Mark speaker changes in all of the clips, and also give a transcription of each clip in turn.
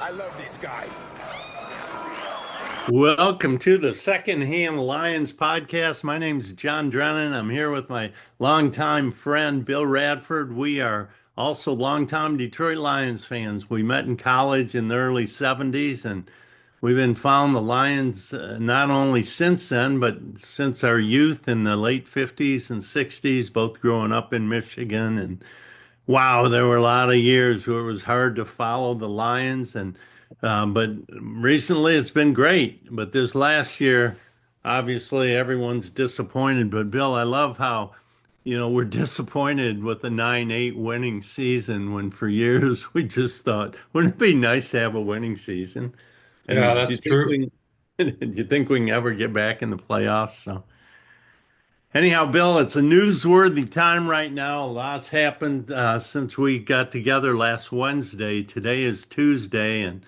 Speaker 1: I love these guys.
Speaker 2: Welcome to the Secondhand Lions Podcast. My name is John Drennan. I'm here with my longtime friend, Bill Radford. We are also longtime Detroit Lions fans. We met in college in the early 70s, and we've been following the Lions not only since then, but since our youth in the late 50s and 60s, both growing up in Michigan. And wow, there were a lot of years where it was hard to follow the Lions, and but recently it's been great. But this last year, obviously everyone's disappointed. But Bill, I love how we're disappointed with the 9-8 winning season when for years we just thought, wouldn't it be nice to have a winning season?
Speaker 3: Yeah,
Speaker 2: And do
Speaker 3: that's
Speaker 2: you think
Speaker 3: true.
Speaker 2: do you think we can ever get back in the playoffs? So. Anyhow, Bill, it's a newsworthy time right now. A lot's happened since we got together last Wednesday. Today is Tuesday, and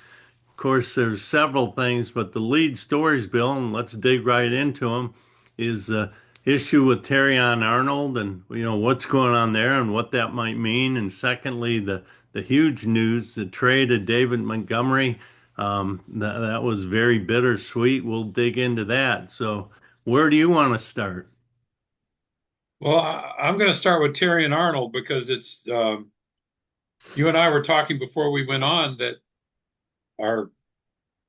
Speaker 2: of course, there's several things, but the lead stories, Bill, and let's dig right into them, is the issue with Terryon Arnold and what's going on there and what that might mean. And secondly, the huge news, the trade of David Montgomery. That was very bittersweet. We'll dig into that. So, where do you want to start?
Speaker 3: Well, I'm going to start with Terryon Arnold because it's you and I were talking before we went on that our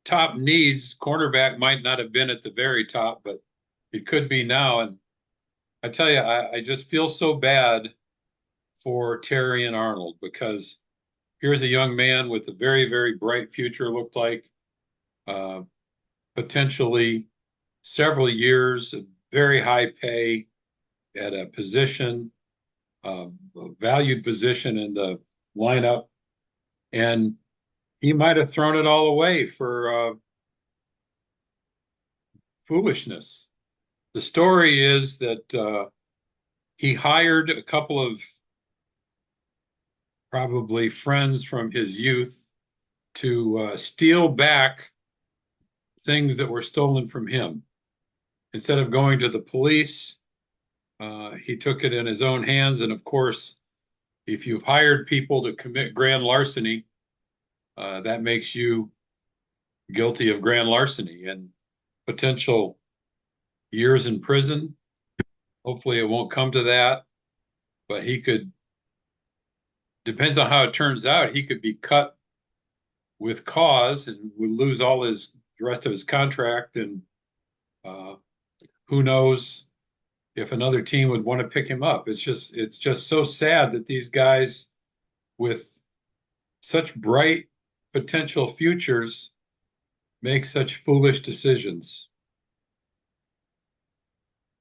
Speaker 3: top needs, cornerback might not have been at the very top, but it could be now. And I tell you, I just feel so bad for Terryon Arnold because here's a young man with a very, very bright future, looked like uh, potentially several years of very high pay at a position, a valued position in the lineup, and he might have thrown it all away for foolishness. The story is that he hired a couple of probably friends from his youth to steal back things that were stolen from him. Instead of going to the police, he took it in his own hands. And of course, if you've hired people to commit grand larceny, that makes you guilty of grand larceny and potential years in prison. Hopefully, it won't come to that, but he could, depends on how it turns out, he could be cut with cause and would lose all the rest of his contract. And uh, who knows if another team would want to pick him up. It's just so sad that these guys with such bright potential futures make such foolish decisions.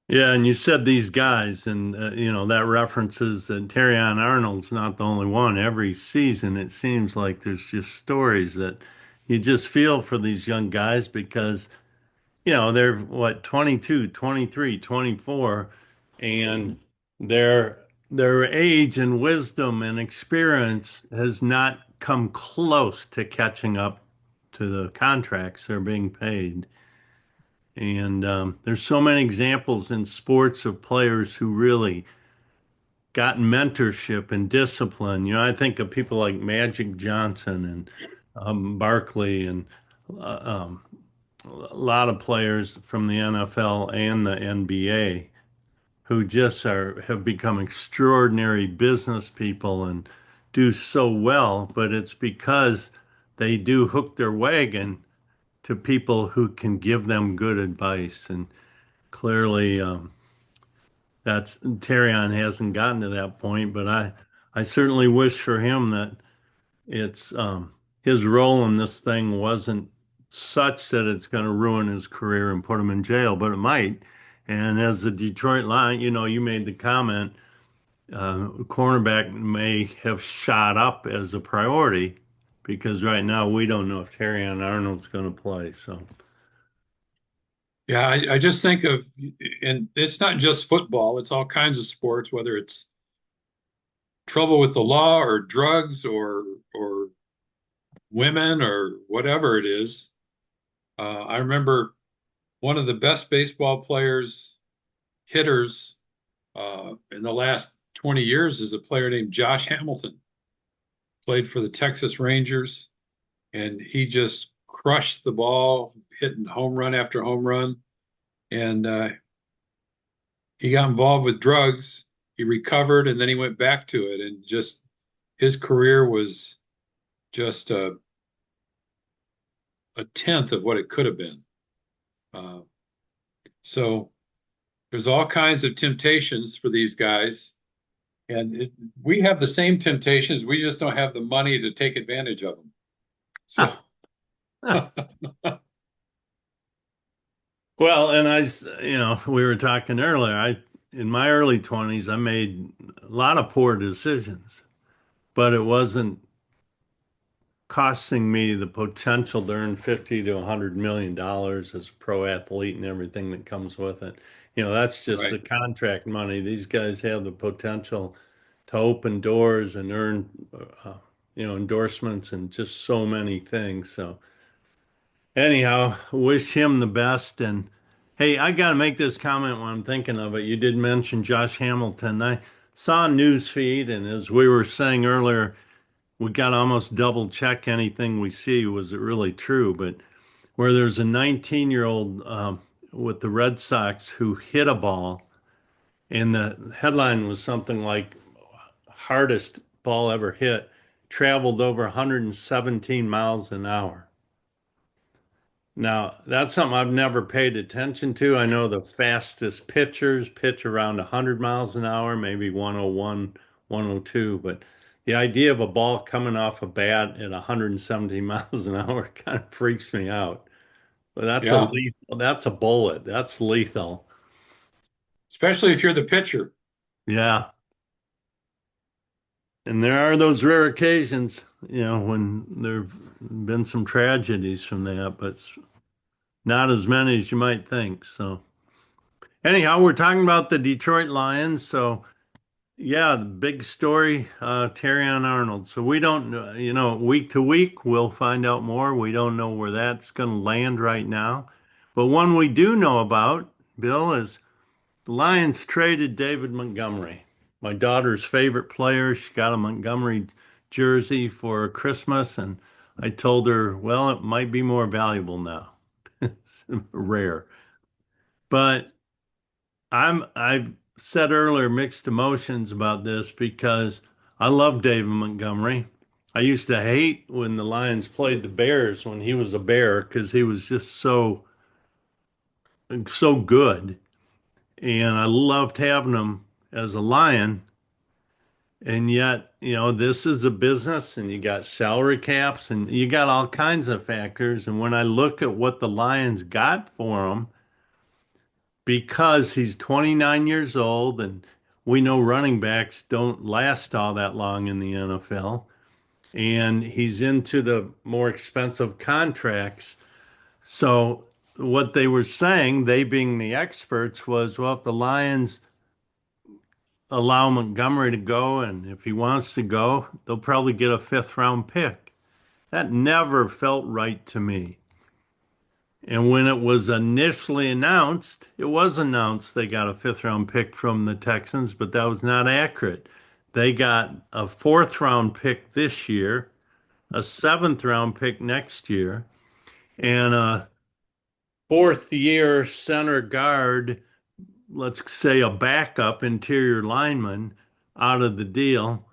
Speaker 2: Yeah, and you said these guys, and that references that Terryon Arnold's not the only one. Every season, it seems like there's just stories that you just feel for these young guys because they're what 22, 23, 24, and their their age and wisdom and experience has not come close to catching up to the contracts they're being paid. And there's so many examples in sports of players who really got mentorship and discipline. I think of people like Magic Johnson and Barkley and uh, um, a lot of players from the NFL and the NBA who just have become extraordinary business people and do so well, but it's because they do hook their wagon to people who can give them good advice. And clearly, that's Terryon hasn't gotten to that point, but I certainly wish for him that it's his role in this thing wasn't such that it's going to ruin his career and put him in jail, but it might. And as the Detroit Lion, you made the comment, cornerback may have shot up as a priority because right now we don't know if Terryon Arnold's going to play. So.
Speaker 3: Yeah, I just think of, and it's not just football, it's all kinds of sports, whether it's trouble with the law or drugs or women or whatever it is. I remember one of the best baseball players, hitters in the last 20 years is a player named Josh Hamilton, played for the Texas Rangers. and he just crushed the ball, hitting home run after home run. And he got involved with drugs. He recovered, and then he went back to it, and just his career was just a tenth of what it could have been. Uh, so there's all kinds of temptations for these guys, and we have the same temptations. We just don't have the money to take advantage of them. So,
Speaker 2: Well, and we were talking earlier. In my early 20s, I made a lot of poor decisions, but it wasn't costing me the potential to earn 50 to $100 million as a pro athlete and everything that comes with it. That's just the
Speaker 3: right.
Speaker 2: contract money. These guys have the potential to open doors and earn, endorsements and just so many things. So, anyhow, wish him the best. And hey, I got to make this comment when I'm thinking of it. You did mention Josh Hamilton. I saw a news feed, and as we were saying earlier, we got to almost double check anything we see. Was it really true? But where there's a 19-year-old with the Red Sox who hit a ball, and the headline was something like hardest ball ever hit, traveled over 117 miles an hour. Now, that's something I've never paid attention to. I know the fastest pitchers pitch around 100 miles an hour, maybe 101, 102, but the idea of a ball coming off a bat at 170 miles an hour kind of freaks me out. But
Speaker 3: Yeah.
Speaker 2: that's a bullet. That's lethal.
Speaker 3: Especially if you're the pitcher.
Speaker 2: Yeah. And there are those rare occasions, when there've been some tragedies from that, but not as many as you might think. So anyhow, we're talking about the Detroit Lions. So yeah, the big story, Terryon Arnold. So we don't, week to week, we'll find out more. We don't know where that's going to land right now. But one we do know about, Bill, is the Lions traded David Montgomery, my daughter's favorite player. She got a Montgomery jersey for Christmas, and I told her, well, it might be more valuable now. It's rare. But I've said earlier mixed emotions about this because I love David Montgomery. I used to hate when the Lions played the Bears when he was a Bear because he was just so good, and I loved having him as a Lion. And yet, this is a business, and you got salary caps, and you got all kinds of factors. And when I look at what the Lions got for him, because he's 29 years old, and we know running backs don't last all that long in the NFL, and he's into the more expensive contracts. So, what they were saying, they being the experts, was well, if the Lions allow Montgomery to go, and if he wants to go, they'll probably get a fifth round pick. That never felt right to me. And when it was initially announced, it was announced they got a fifth round pick from the Texans, but that was not accurate. They got a fourth round pick this year, a seventh round pick next year, and a fourth year center guard, let's say a backup interior lineman out of the deal.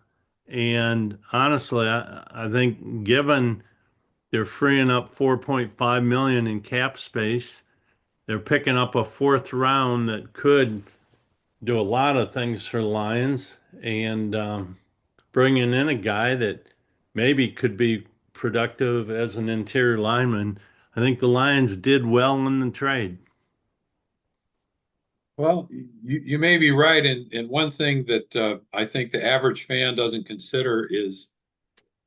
Speaker 2: And honestly, I think given they're freeing up 4.5 million in cap space, they're picking up a fourth round that could do a lot of things for the Lions, and bringing in a guy that maybe could be productive as an interior lineman. I think the Lions did well in the trade.
Speaker 3: Well, you may be right. And one thing that I think the average fan doesn't consider is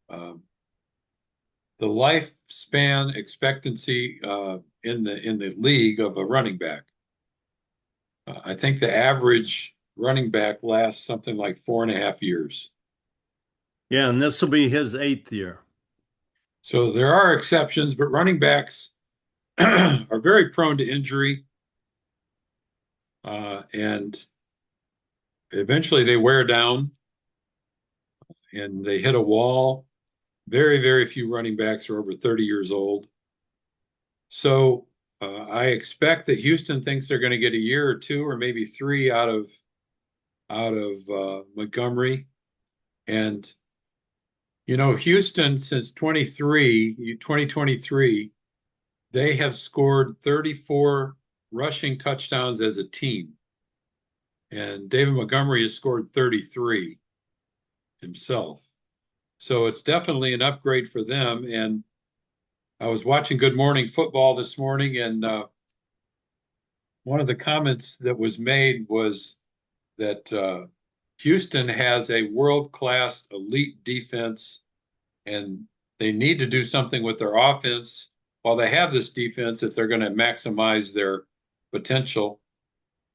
Speaker 3: um, the lifespan expectancy in the league of a running back. I think the average running back lasts something like 4.5 years.
Speaker 2: Yeah, and this will be his eighth year.
Speaker 3: So there are exceptions, but running backs are very prone to injury, and eventually they wear down and they hit a wall. Very, very few running backs are over 30 years old. So I expect that Houston thinks they're going to get a year or two or maybe three out of Montgomery. And Houston since 2023, they have scored 34 rushing touchdowns as a team. And David Montgomery has scored 33 himself. So it's definitely an upgrade for them. And I was watching Good Morning Football this morning, and one of the comments that was made was that Houston has a world-class elite defense, and they need to do something with their offense while they have this defense if they're going to maximize their potential.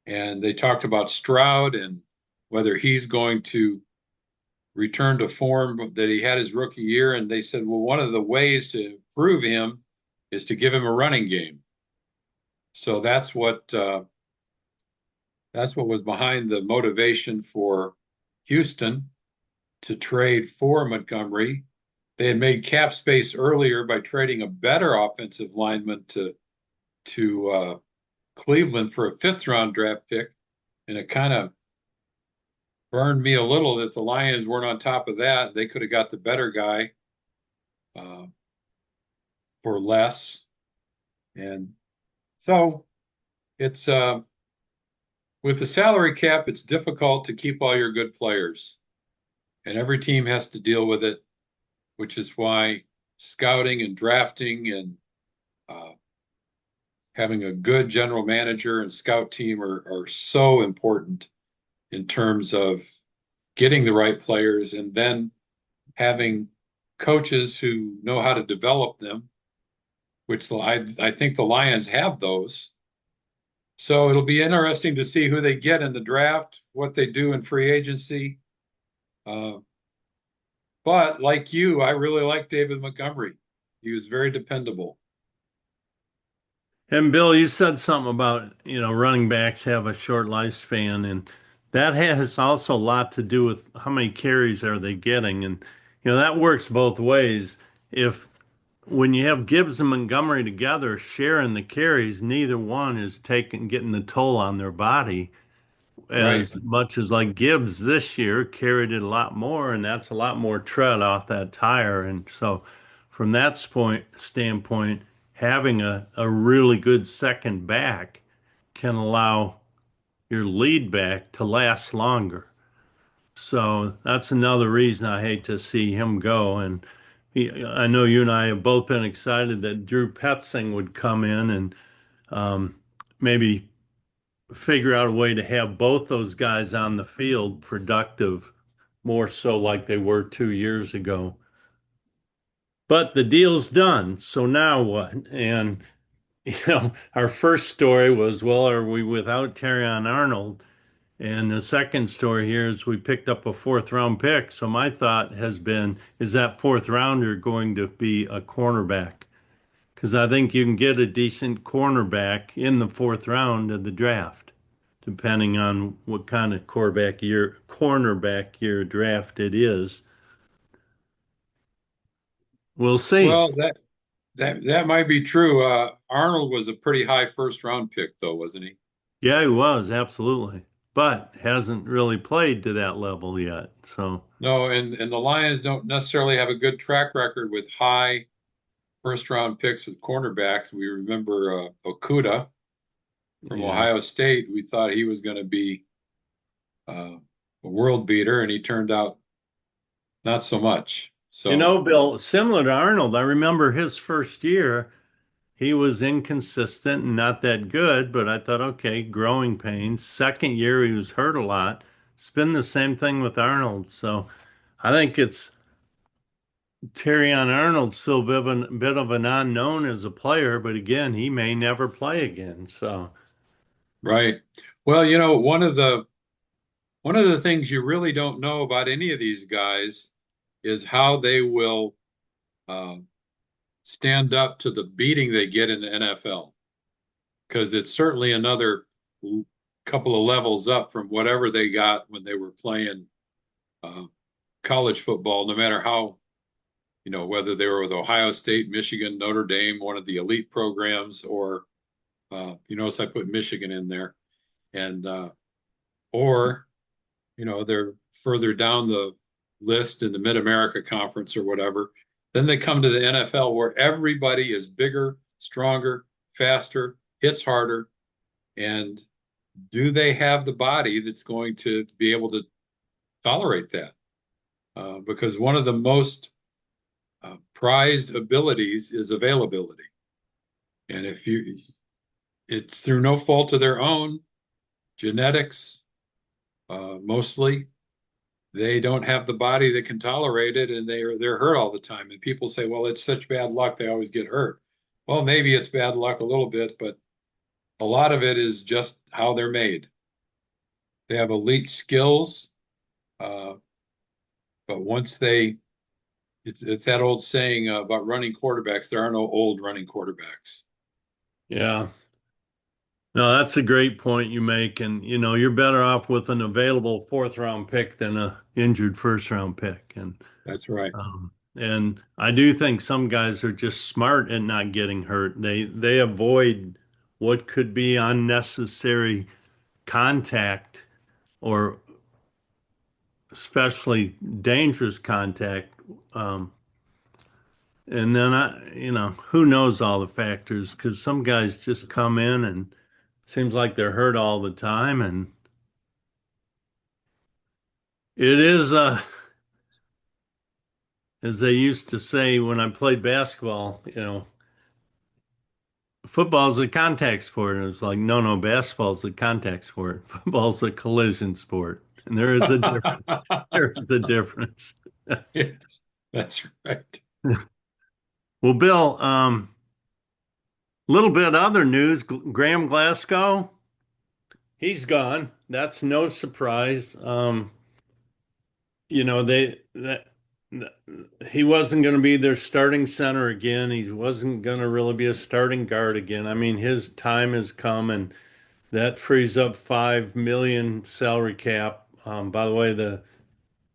Speaker 3: And they talked about Stroud and whether he's going to return to form that he had his rookie year. And they said, well, one of the ways to improve him is to give him a running game. So that's what was behind the motivation for Houston to trade for Montgomery. They had made cap space earlier by trading a better offensive lineman to Cleveland for a fifth-round draft pick, and it kind of burned me a little that the Lions weren't on top of that. They could have got the better guy uh, for less, and so it's with the salary cap, it's difficult to keep all your good players, and every team has to deal with it, which is why scouting and drafting and uh, having a good general manager and scout team are so important in terms of getting the right players and then having coaches who know how to develop them, which I think the Lions have those. So it'll be interesting to see who they get in the draft, what they do in free agency. Uh, but like you, I really like David Montgomery. He was very dependable.
Speaker 2: And Bill, you said something about, running backs have a short lifespan, and that has also a lot to do with how many carries are they getting. And, that works both ways. If when you have Gibbs and Montgomery together sharing the carries, neither one is getting the toll on their body
Speaker 3: Right.
Speaker 2: as much as like Gibbs this year carried it a lot more, and that's a lot more tread off that tire. And so, from that standpoint, having a really good second back can allow your lead back to last longer. So that's another reason I hate to see him go. And I know you and I have both been excited that Drew Petzing would come in and maybe figure out a way to have both those guys on the field productive, more so like they were 2 years ago. But the deal's done. So now what? And, our first story was, well, are we without Terryon Arnold? And the second story here is we picked up a fourth round pick. So my thought has been, is that fourth rounder going to be a cornerback? Because I think you can get a decent cornerback in the fourth round of the draft, depending on what kind of cornerback year draft it is. We'll see.
Speaker 3: Well, that might be true. Arnold was a pretty high first round pick, though, wasn't he?
Speaker 2: Yeah, he was absolutely, but hasn't really played to that level yet. So
Speaker 3: No, and the Lions don't necessarily have a good track record with high first round picks with cornerbacks. We remember Okuda from
Speaker 2: yeah.
Speaker 3: Ohio State. We thought he was going to be a world beater, and he turned out not so much. So,
Speaker 2: Bill, similar to Arnold, I remember his first year, he was inconsistent and not that good, but I thought, okay, growing pains. Second year, he was hurt a lot. It's been the same thing with Arnold. So I think it's Terryon Arnold still a bit of an unknown as a player, but again, he may never play again. So
Speaker 3: right. Well, one of the things you really don't know about any of these guys is how they will uh, stand up to the beating they get in the NFL, because it's certainly another couple of levels up from whatever they got when they were playing uh, college football, no matter how whether they were with Ohio State, Michigan, Notre Dame, one of the elite programs, or you notice I put Michigan in there, and or they're further down the list in the Mid America Conference or whatever. Then they come to the NFL where everybody is bigger, stronger, faster, hits harder, and do they have the body that's going to be able to tolerate that? Because one of the most prized abilities is availability. And it's through no fault of their own, genetics, mostly, they don't have the body that can tolerate it, and they're hurt all the time. And people say, well, it's such bad luck, they always get hurt. Well, maybe it's bad luck a little bit, but a lot of it is just how they're made. They have elite skills, uh, but it's that old saying about running quarterbacks. There are no old running quarterbacks.
Speaker 2: Yeah. No, that's a great point you make. And, you're better off with an available fourth round pick than a injured first round pick.
Speaker 3: That's right.
Speaker 2: And I do think some guys are just smart at not getting hurt. They avoid what could be unnecessary contact or especially dangerous contact. Um, and then who knows all the factors because some guys just come in and seems like they're hurt all the time. And it is, as they used to say when I played basketball, football's a contact sport. And it's like, no, no, basketball's a contact sport. Football's a collision sport. And there is a difference. There is a difference.
Speaker 3: Yes, that's right.
Speaker 2: Well, Bill, little bit other news. Graham Glasgow, he's gone. That's no surprise. They that he wasn't going to be their starting center again. He wasn't going to really be a starting guard again. I mean, his time has come, and that frees up 5 million salary cap. By the way, the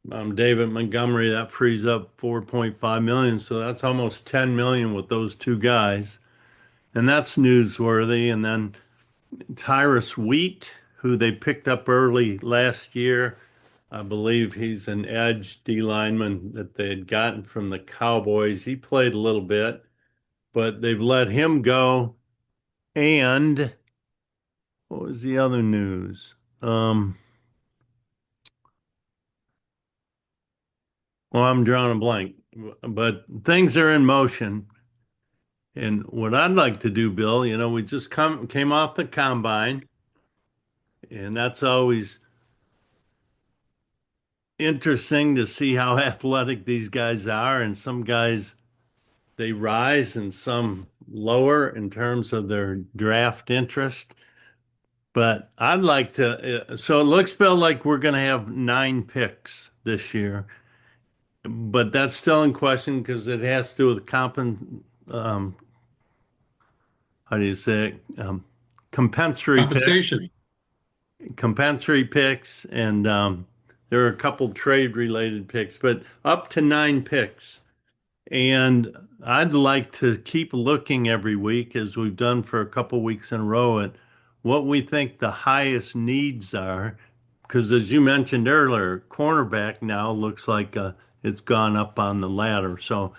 Speaker 2: David Montgomery that frees up 4.5 million, so that's almost 10 million with those two guys, and that's newsworthy. And then Tyrus Wheat, who they picked up early last year. I believe he's an edge D lineman that they had gotten from the Cowboys. He played a little bit, but they've let him go. And what was the other news? Well, I'm drawing a blank, but things are in motion. And what I'd like to do, Bill, we just came off the combine, and that's always interesting to see how athletic these guys are. And some guys they rise and some lower in terms of their draft interest. But I'd like to, so it looks, Bill, like we're going to have 9 picks this year, but that's still in question because it has to do with um, how do you say it? Compensatory picks,
Speaker 3: Compensation.
Speaker 2: compensatory picks, and there are a couple trade related picks, but up to 9 picks. And I'd like to keep looking every week, as we've done for a couple weeks in a row, at what we think the highest needs are. Because as you mentioned earlier, cornerback now looks like it's gone up on the ladder. So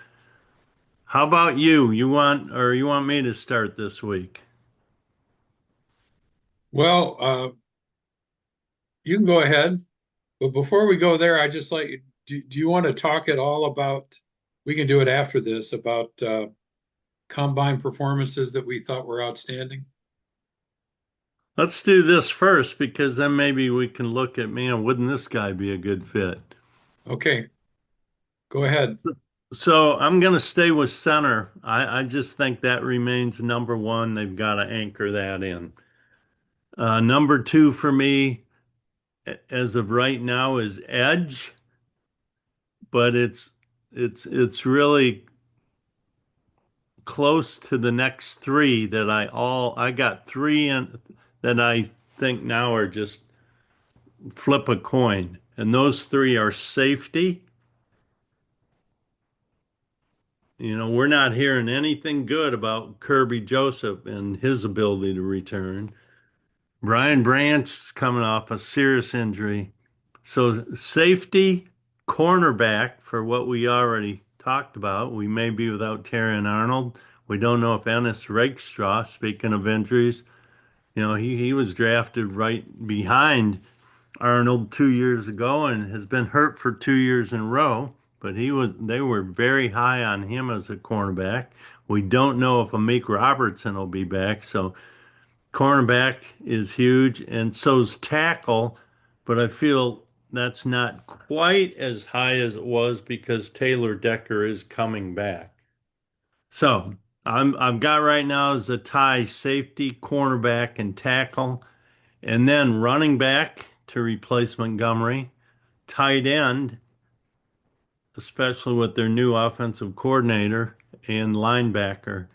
Speaker 2: how about you? You want me to start this week?
Speaker 3: Well, you can go ahead. But before we go there, I just like, do you want to talk at all about, we can do it after this, about combine performances that we thought were outstanding?
Speaker 2: Let's do this first because then maybe we can look at, man, wouldn't this guy be a good fit?
Speaker 3: Okay, go ahead.
Speaker 2: So I'm going to stay with center. I just think that remains number one. They've got to anchor that in. Number two for me, as of right now, is edge, but it's really close to the next three that I got three in that I think now are just flip a coin, and those three are safety, we're not hearing anything good about Kirby Joseph and his ability to return. Brian Branch is coming off a serious injury. So safety, cornerback for what we already talked about. We may be without Terryon Arnold. We don't know if Ennis Rakestraw, speaking of injuries, he was drafted right behind Arnold 2 years ago and has been hurt for 2 years in a row. But they were very high on him as a cornerback. We don't know if Amik Robertson will be back. So cornerback is huge, and so's tackle, but I feel that's not quite as high as it was because Taylor Decker is coming back. So I've got right now is a tie safety, cornerback, and tackle, and then running back to replace Montgomery, tight end, especially with their new offensive coordinator, and linebacker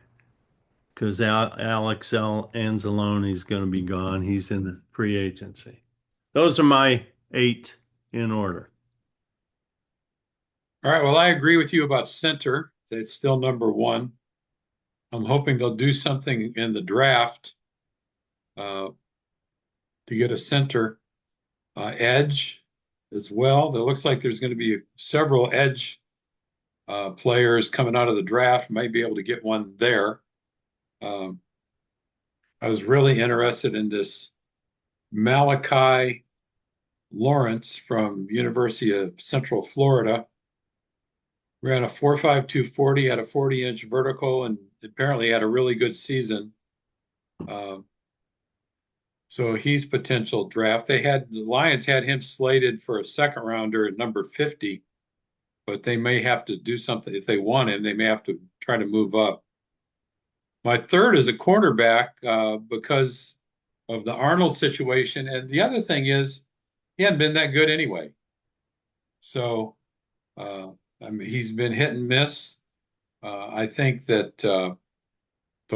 Speaker 2: because Alex Anzalone is going to be gone. He's in the free agency. Those are my 8 in order.
Speaker 3: All right. Well, I agree with you about center. It's still number one. I'm hoping they'll do something in the draft uh, to get a center edge as well. There looks like there's going to be several edge players coming out of the draft. Might be able to get one there. Um, I was really interested in this Malachi Lawrence from University of Central Florida. Ran a 4.52 40, had a 40-inch vertical, and apparently had a really good season. Um, so he's potential draft. The Lions had him slated for a second rounder at number 50, but they may have to do something if they want him. They may have to try to move up. My third is a cornerback because of the Arnold situation, and the other thing is he hadn't been that good anyway. So uh, I mean, he's been hit and miss. I think that the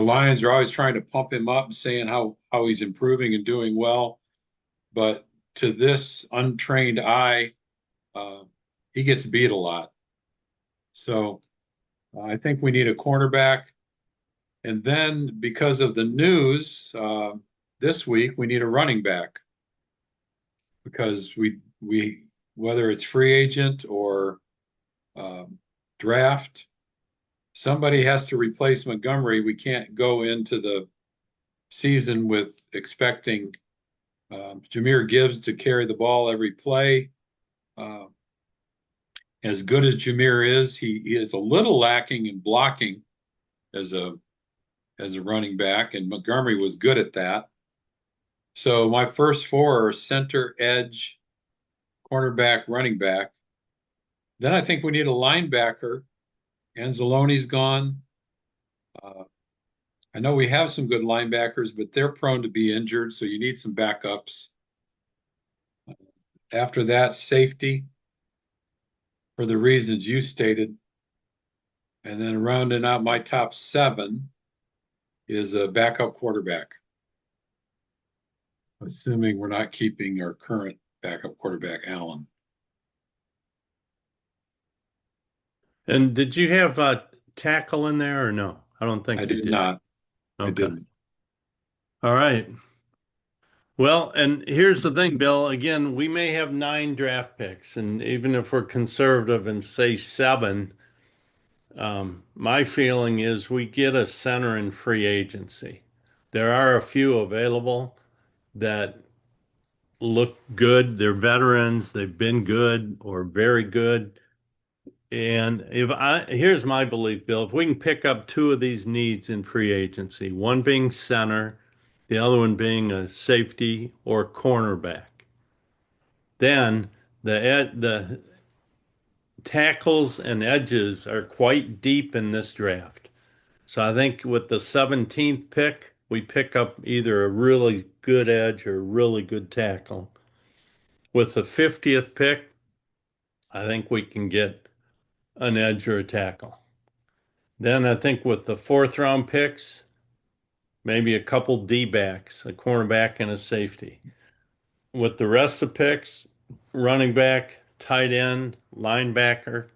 Speaker 3: Lions are always trying to pump him up, saying how he's improving and doing well. But to this untrained eye, uh, he gets beat a lot. So I think we need a cornerback. And then because of the news this week, we need a running back because we whether it's free agent or draft, somebody has to replace Montgomery. We can't go into the season with expecting Jahmyr Gibbs to carry the ball every play. Uh, as good as Jahmyr is, he is a little lacking in blocking as a running back, and Montgomery was good at that. So my first four are center, edge, cornerback, running back. Then I think we need a linebacker. Anzalone's gone. Uh, I know we have some good linebackers, but they're prone to be injured, so you need some backups. After that, safety for the reasons you stated. And then rounding out my top seven is a backup quarterback, assuming we're not keeping our current backup quarterback, Allen.
Speaker 2: And did you have a tackle in there or no? I don't
Speaker 3: I
Speaker 2: think you
Speaker 3: did
Speaker 2: did.
Speaker 3: not. I
Speaker 2: Okay.
Speaker 3: didn't.
Speaker 2: All right. Well, and here's the thing, Bill. Again, we may have 9 draft picks, and even if we're conservative and say 7, my feeling is we get a center in free agency. There are a few available that look good. They're veterans. They've been good or very good. And here's my belief, Bill, if we can pick up 2 of these needs in free agency, one being center, the other one being a safety or cornerback, then the tackles and edges are quite deep in this draft. So I think with the 17th pick, we pick up either a really good edge or a really good tackle. With the 50th pick, I think we can get an edge or a tackle. Then I think with the fourth round picks, maybe a couple D backs, a cornerback and a safety. With the rest of the picks, running back, tight end, linebacker,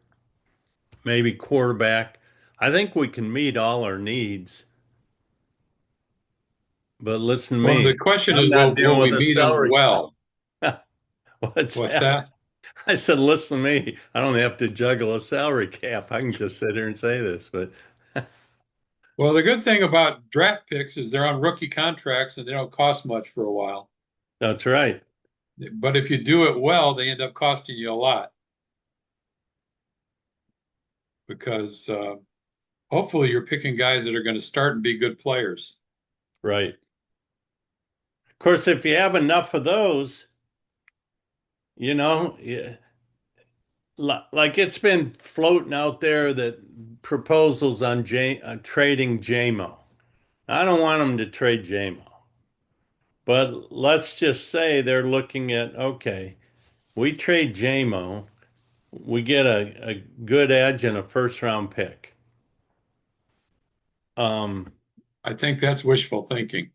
Speaker 2: maybe quarterback. I think we can meet all our needs, but listen to
Speaker 3: Well,
Speaker 2: me.
Speaker 3: the question
Speaker 2: I'm
Speaker 3: is,
Speaker 2: not
Speaker 3: will
Speaker 2: dealing
Speaker 3: we
Speaker 2: with a
Speaker 3: meet them
Speaker 2: salary
Speaker 3: well?
Speaker 2: cap. What's
Speaker 3: What's
Speaker 2: that?
Speaker 3: that?
Speaker 2: I said, listen to me. I don't have to juggle a salary cap. I can just sit here and say this, but
Speaker 3: Well, the good thing about draft picks is they're on rookie contracts and they don't cost much for a while.
Speaker 2: that's right.
Speaker 3: But if you do it well, they end up costing you a lot because hopefully you're picking guys that are going to start and be good players.
Speaker 2: Right. Of course, if you have enough of those, yeah, like it's been floating out there that proposals on trading JMO. I don't want them to trade JMO, but let's just say they're looking at, okay, we trade JMO, we get a good edge and a first round pick. Um,
Speaker 3: I think that's wishful thinking.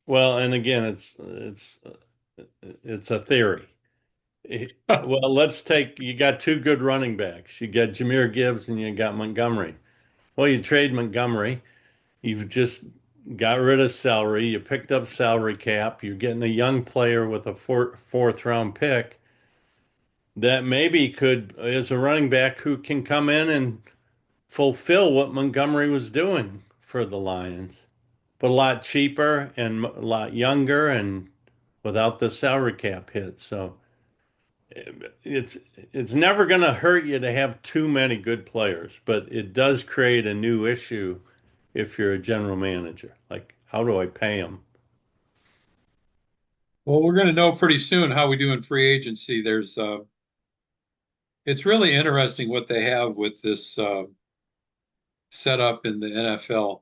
Speaker 2: well, and again, it's a theory. Well, let's take you got two good running backs. You got Jahmyr Gibbs and you got Montgomery. Well, you trade Montgomery. You've just got rid of salary. You picked up salary cap. You're getting a young player with a fourth round pick that maybe could, as a running back, who can come in and fulfill what Montgomery was doing for the Lions, but a lot cheaper and a lot younger and without the salary cap hit. So it's it's never going to hurt you to have too many good players, but it does create a new issue if you're a general manager. Like, how do I pay them?
Speaker 3: Well, we're going to know pretty soon how we do in free agency. It's really interesting what they have with this setup in the NFL.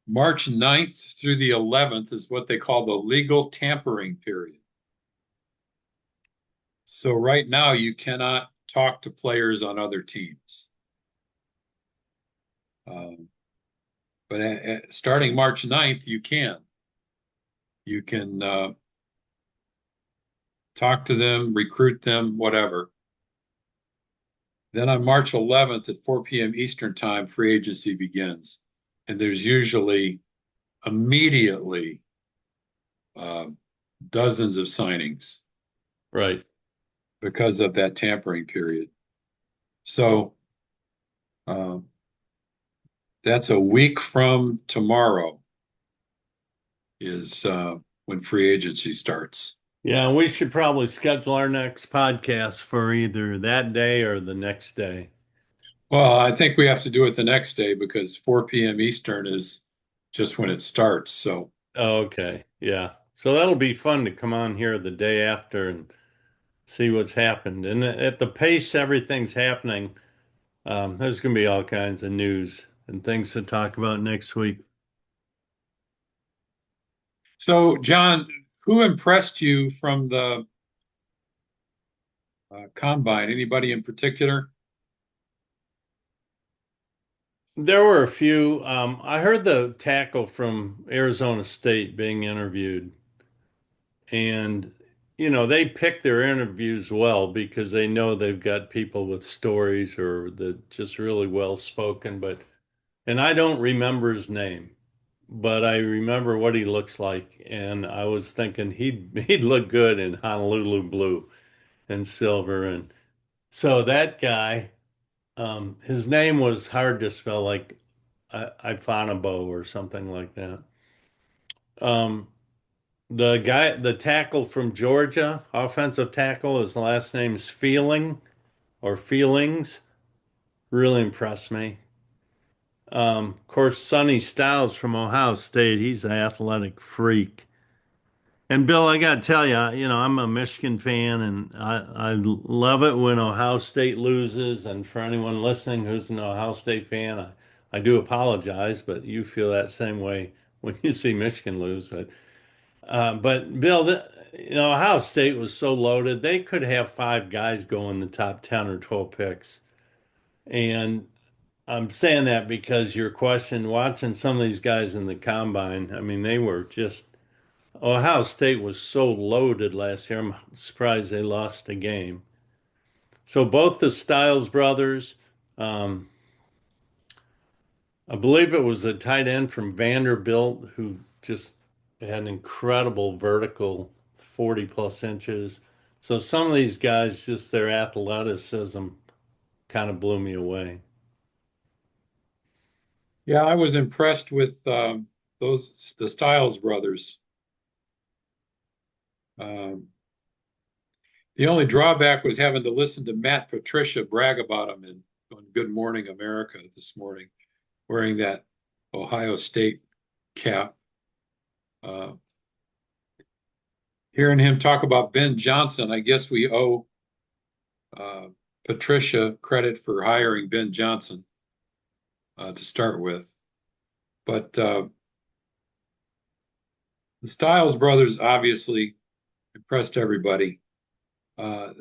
Speaker 3: March 9th through the 11th is what they call the legal tampering period. So right now you cannot talk to players on other teams. Um, but starting March 9th, you can. You can talk to them, recruit them, whatever. Then on March 11th at 4 p.m. Eastern Time, free agency begins. And there's usually immediately uh, dozens of signings
Speaker 2: Right.
Speaker 3: because of that tampering period. So uh, that's a week from tomorrow is when free agency starts.
Speaker 2: Yeah, we should probably schedule our next podcast for either that day or the next day.
Speaker 3: Well, I think we have to do it the next day because 4 p.m. Eastern is just when it starts. So,
Speaker 2: Okay. Yeah. So that'll be fun to come on here the day after and see what's happened. And at the pace everything's happening, there's going to be all kinds of news and things to talk about next week.
Speaker 3: so John, who impressed you from the combine? Anybody in particular?
Speaker 2: There were a few. I heard the tackle from Arizona State being interviewed, and they pick their interviews well because they know they've got people with stories or that just really well spoken. And I don't remember his name, but I remember what he looks like, and I was thinking he'd look good in Honolulu blue and silver, and so that guy. His name was hard to spell, like Ifanabo or something like that. Um, the tackle from Georgia, offensive tackle, his last name's Feelings. Really impressed me. Of course, Sonny Styles from Ohio State, he's an athletic freak. And Bill, I got to tell you, I'm a Michigan fan, and I love it when Ohio State loses. And for anyone listening who's an Ohio State fan, I do apologize, but you feel that same way when you see Michigan lose. But Bill, Ohio State was so loaded; they could have five guys go in the top 10 or 12 picks. And I'm saying that because your question, watching some of these guys in the combine, I mean, they were just Ohio State was so loaded last year. I'm surprised they lost a game. So both the Styles brothers, um, I believe it was a tight end from Vanderbilt who just had incredible vertical, 40 plus inches. So some of these guys, just their athleticism kind of blew me away.
Speaker 3: Yeah, I was impressed with the Styles brothers. Um, the only drawback was having to listen to Matt Patricia brag about him on Good Morning America this morning, wearing that Ohio State cap. Uh, Hearing him talk about Ben Johnson, I guess we owe uh, Patricia credit for hiring Ben Johnson to start with. But the Styles brothers obviously impressed everybody. Uh,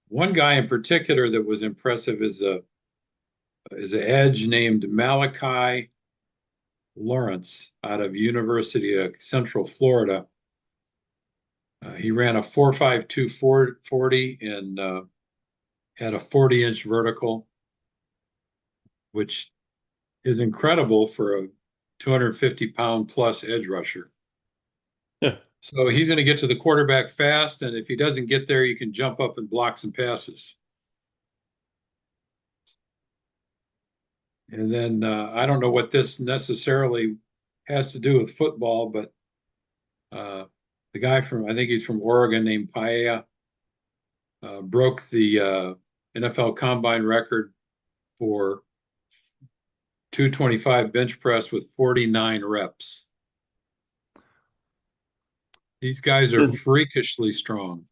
Speaker 3: One guy in particular that was impressive is an edge named Malachi Lawrence out of University of Central Florida. He ran a 4.52 40 and had a 40-inch vertical, which is incredible for a 250-pound plus edge rusher. So he's going to get to the quarterback fast, and if he doesn't get there, you can jump up and block some passes. And then I don't know what this necessarily has to do with football, but uh, the guy I think he's from Oregon, named Paella, broke the NFL Combine record for 225 bench press with 49 reps. These guys are
Speaker 2: Just,
Speaker 3: freakishly strong,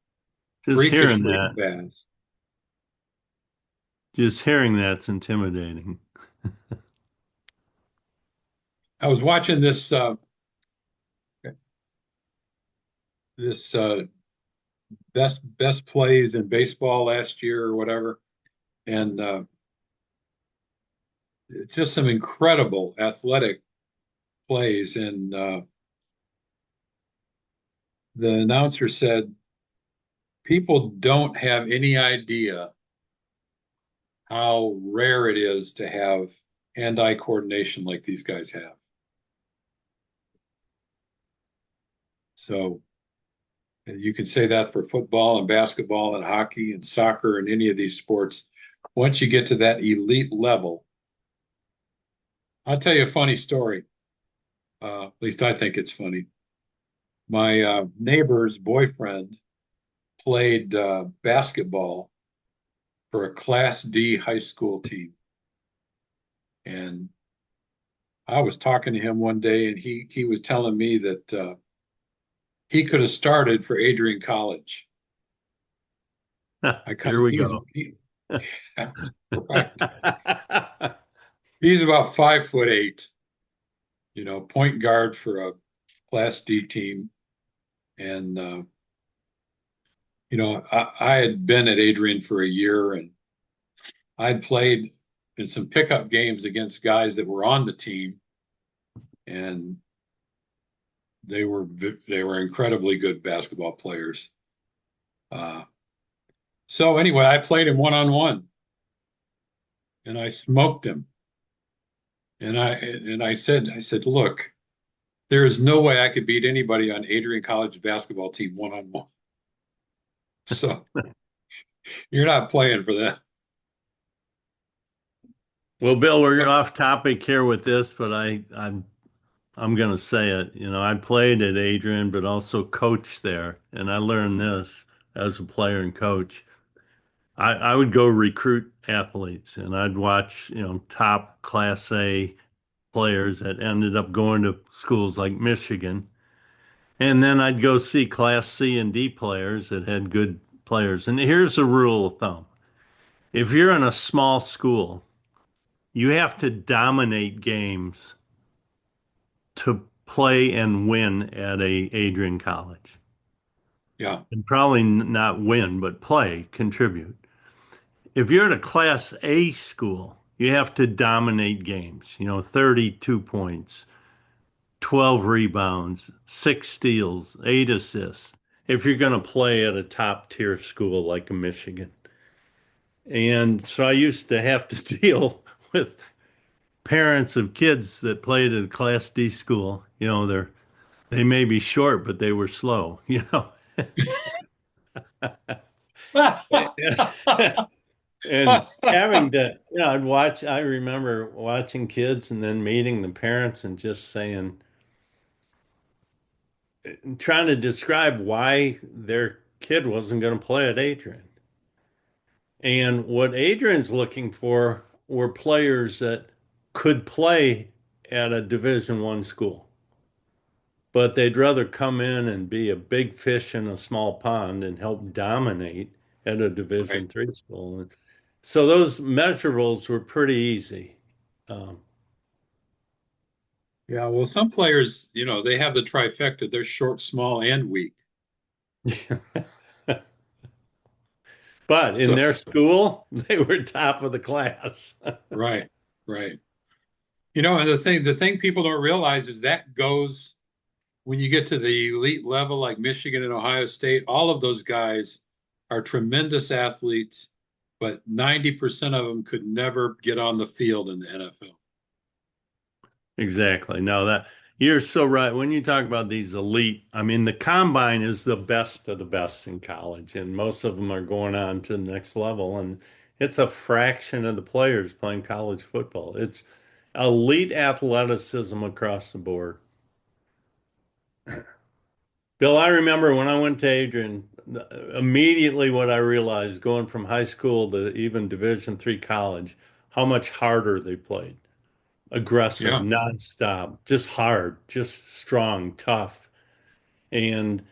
Speaker 2: just hearing
Speaker 3: freakishly
Speaker 2: that,
Speaker 3: fast.
Speaker 2: just hearing that's intimidating.
Speaker 3: I was watching this best plays in baseball last year or whatever, and just some incredible athletic plays. And the announcer said, "People don't have any idea how rare it is to have hand-eye coordination like these guys have." So you could say that for football and basketball and hockey and soccer and any of these sports. Once you get to that elite level, I'll tell you a funny story. At least I think it's funny. My neighbor's boyfriend played basketball for a Class D high school team. And I was talking to him one day, and he was telling me that he could have started for Adrian College. I kind
Speaker 2: Here
Speaker 3: of
Speaker 2: we go.
Speaker 3: right. He's about 5'8", point guard for a Class D team. And I had been at Adrian for a year, and I'd played in some pickup games against guys that were on the team, and they were incredibly good basketball players. Uh, so anyway, I played him 1-on-1, and I smoked him. And I said, look, there is no way I could beat anybody on Adrian College basketball team 1-on-1. So you're not playing for that.
Speaker 2: Well, Bill, we're off topic here with this, but I'm going to say it. You know, I played at Adrian, but also coached there, and I learned this as a player and coach. I would go recruit athletes, and I'd watch, top Class A players that ended up going to schools like Michigan, and then I'd go see Class C and D players that had good players. And here's a rule of thumb: if you're in a small school, you have to dominate games to play and win at a Adrian College.
Speaker 3: Yeah,
Speaker 2: And probably not win, but play, contribute. If you're at a Class A school, you have to dominate games, 32 points, 12 rebounds, 6 steals, 8 assists, if you're going to play at a top tier school like a Michigan. And so I used to have to deal with parents of kids that played at a Class D school. They may be short, but they were slow. And having to, I remember watching kids and then meeting the parents and just saying, trying to describe why their kid wasn't going to play at Adrian. And what Adrian's looking for were players that could play at a Division One school, but they'd rather come in and be a big fish in a small pond and help dominate at a
Speaker 3: Right.
Speaker 2: Division Three school. And so those measurables were pretty easy. Um,
Speaker 3: Yeah, well, some players, they have the trifecta. They're short, small, and weak.
Speaker 2: but in
Speaker 3: So,
Speaker 2: their school, they were top of the class.
Speaker 3: right, right. And the thing people don't realize is that goes when you get to the elite level, like Michigan and Ohio State. All of those guys are tremendous athletes, but 90% of them could never get on the field in the NFL.
Speaker 2: Exactly. No, that you're so right. When you talk about these elite, I mean, the combine is the best of the best in college, and most of them are going on to the next level. And it's a fraction of the players playing college football. It's elite athleticism across the board. Bill, I remember when I went to Adrian, immediately what I realized going from high school to even Division three college, how much harder they played. Aggressive,
Speaker 3: Yeah,
Speaker 2: nonstop, just hard, just strong, tough. And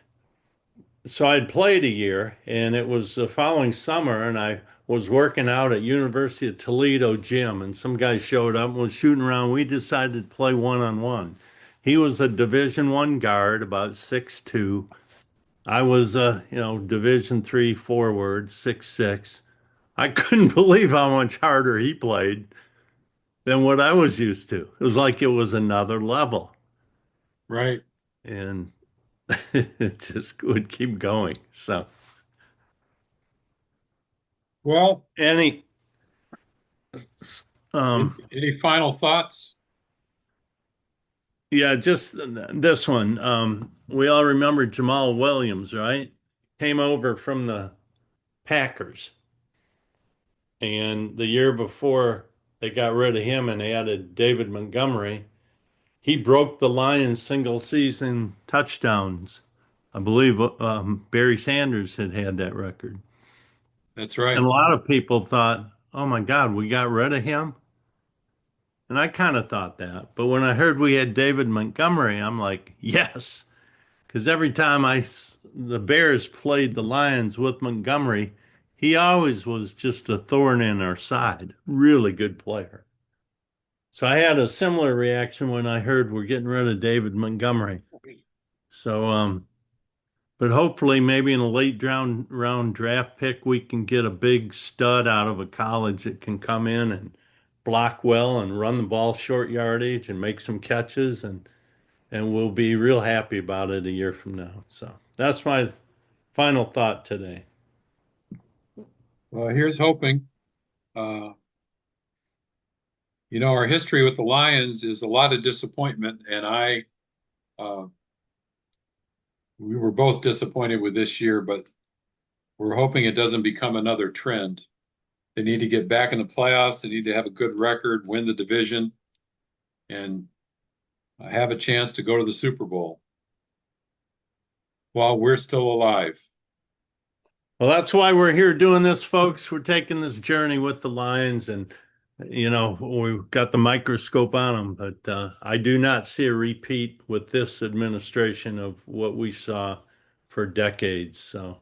Speaker 2: so I'd played a year, and it was the following summer, and I was working out at University of Toledo gym, and some guy showed up and was shooting around. We decided to play one-on-one. He was a Division One guard, about 6'2". I was a, Division three forward, 6'6". I couldn't believe how much harder he played than what I was used to. It was like it was another level.
Speaker 3: right.
Speaker 2: And it just would keep going. So,
Speaker 3: Well,
Speaker 2: any, um,
Speaker 3: any final thoughts?
Speaker 2: yeah, just this one. We all remember Jamal Williams, right? Came over from the Packers, and the year before they got rid of him and they added David Montgomery, he broke the Lions single season touchdowns. I believe Barry Sanders had that record.
Speaker 3: That's
Speaker 2: And
Speaker 3: right.
Speaker 2: a lot of people thought, oh my God, we got rid of him. And I kind of thought that. But when I heard we had David Montgomery, I'm like, yes. Because every time the Bears played the Lions with Montgomery, he always was just a thorn in our side. Really good player. So I had a similar reaction when I heard we're getting rid of David Montgomery. So, but hopefully, maybe in a late round draft pick, we can get a big stud out of a college that can come in and block well and run the ball short yardage and make some catches, and we'll be real happy about it a year from now. So that's my final thought today.
Speaker 3: Well, here's hoping. Uh, our history with the Lions is a lot of disappointment, and uh, we were both disappointed with this year, but we're hoping it doesn't become another trend. They need to get back in the playoffs. They need to have a good record, win the division, and have a chance to go to the Super Bowl while we're still alive.
Speaker 2: Well, that's why we're here doing this, folks. We're taking this journey with the Lions, and we've got the microscope on them. But I do not see a repeat with this administration of what we saw for decades. So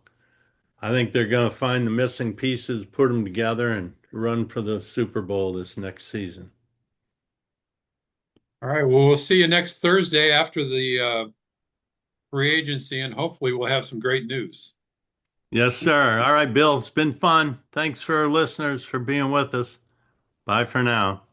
Speaker 2: I think they're going to find the missing pieces, put them together, and run for the Super Bowl this next season.
Speaker 3: All right. Well, we'll see you next Thursday after the free agency, and hopefully we'll have some great news.
Speaker 2: Yes, sir. All right, Bill. It's been fun. Thanks for our listeners for being with us. Bye for now.